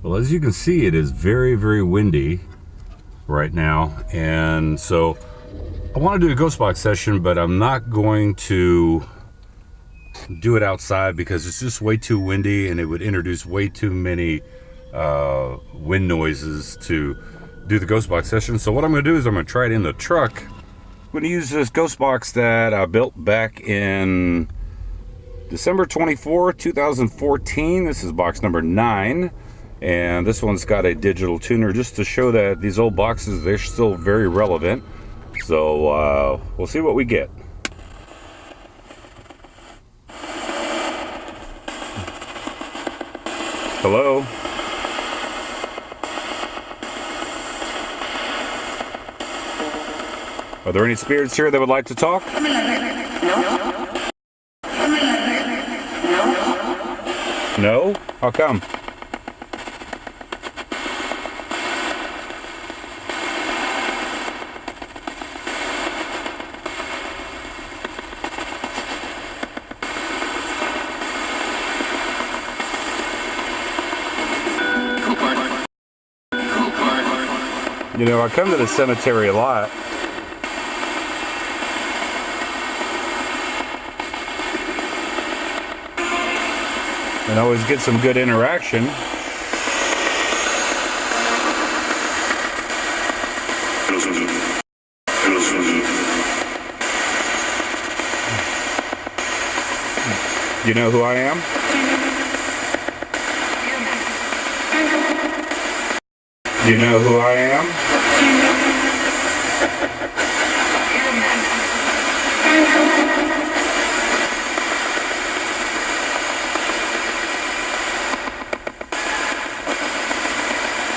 Well, as you can see, it is very, very windy right now, and so I want to do a ghost box session, but I'm not going to do it outside because it's just way too windy and it would introduce way too many wind noises to do the ghost box session. So what I'm going to do is I'm going to try it in the truck. I'm going to use this ghost box that I built back in December 24, 2014. This is box number 9. And this one's got a digital tuner just to show that these old boxes, they're still very relevant. So we'll see what we get. Hello? Are there any spirits here that would like to talk? No? How come? You know, I come to the cemetery a lot. And always get some good interaction. You know who I am? You know who I am?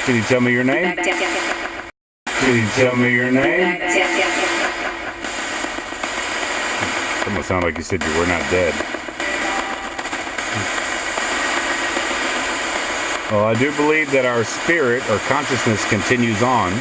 Can you tell me your name? Can you tell me your name? Almost sound like you said you were not dead. Well, I do believe that our spirit or consciousness continues on.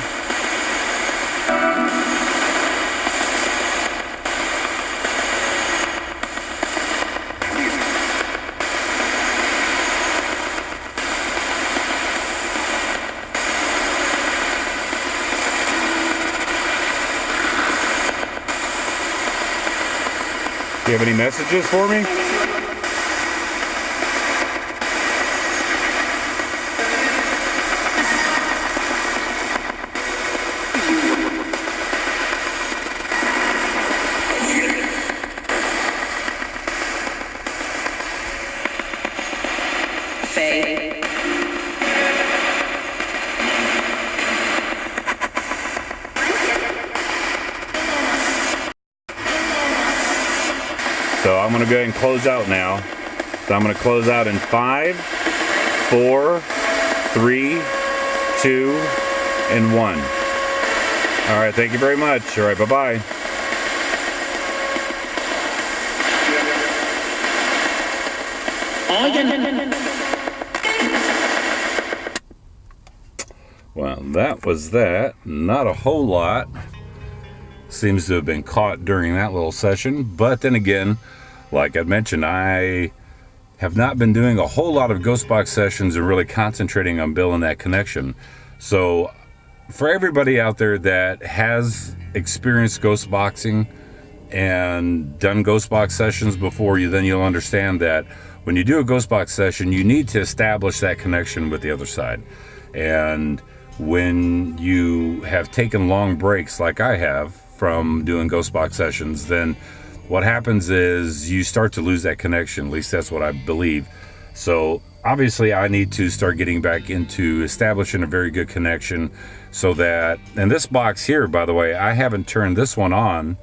Do you have any messages for me? So I'm going to go ahead and close out now. So I'm going to close out in 5, 4, 3, 2, and 1. All right, thank you very much. All right, bye-bye. Well, that was that. Not a whole lot seems to have been caught during that little session, but then again, like I mentioned, I have not been doing a whole lot of ghost box sessions and really concentrating on building that connection. So for everybody out there that has experienced ghost boxing and done ghost box sessions before, you'll understand that when you do a ghost box session, you need to establish that connection with the other side. And when you have taken long breaks like I have from doing ghost box sessions, then what happens is you start to lose that connection. At least that's what I believe. So obviously I need to start getting back into establishing a very good connection so that, and this box here, by the way, I haven't turned this one on,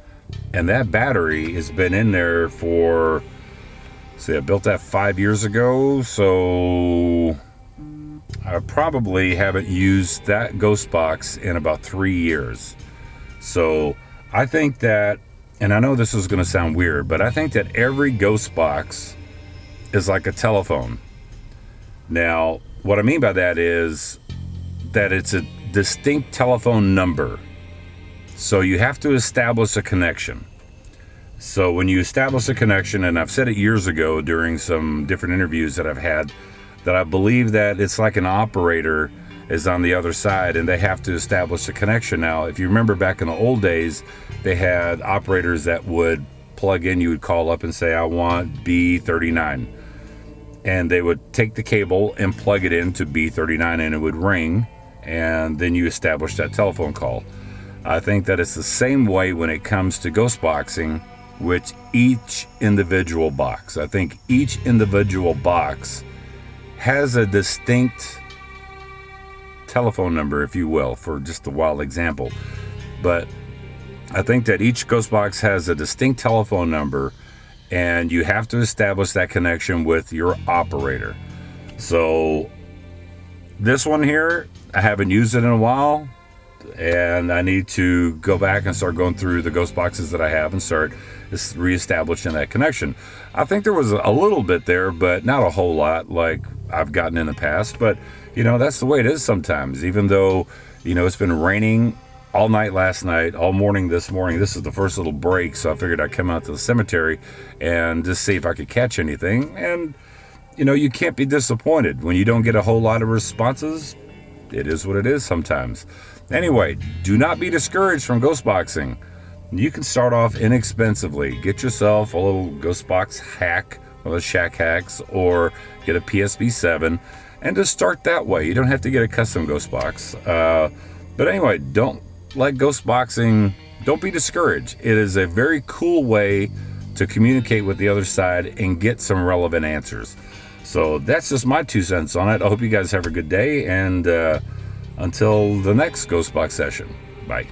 and that battery has been in there for, see, I built that 5 years ago, so I probably haven't used that ghost box in about 3 years. So I think that, and I know this is going to sound weird, but I think that every ghost box is like a telephone. Now, what I mean by that is that it's a distinct telephone number. So you have to establish a connection. So when you establish a connection, and I've said it years ago during some different interviews that I've had, that I believe that it's like an operator is on the other side and they have to establish a connection. Now, if you remember back in the old days, they had operators that would plug in. You would call up and say, I want B39. And they would take the cable and plug it into B39 and it would ring. And then you establish that telephone call. I think that it's the same way when it comes to ghost boxing with each individual box. I think each individual box has a distinct telephone number, if you will, for just a wild example. But I think that each ghost box has a distinct telephone number, and you have to establish that connection with your operator. So this one here, I haven't used it in a while, and I need to go back and start going through the ghost boxes that I have and start reestablishing that connection. I think there was a little bit there, but not a whole lot like I've gotten in the past. But, you know, that's the way it is sometimes. Even though, you know, it's been raining all night last night, all morning this morning. This is the first little break, so I figured I'd come out to the cemetery and just see if I could catch anything. And, you know, you can't be disappointed when you don't get a whole lot of responses. It is what it is sometimes. Anyway, do not be discouraged from ghost boxing. You can start off inexpensively. Get yourself a little ghost box hack, one of the Shack hacks, or get a PSB7 and just start that way. You don't have to get a custom ghost box. But anyway, don't let ghost boxing, don't be discouraged. It is a very cool way to communicate with the other side and get some relevant answers. So that's just my 2 cents on it. I hope you guys have a good day, and until the next ghost box session, bye.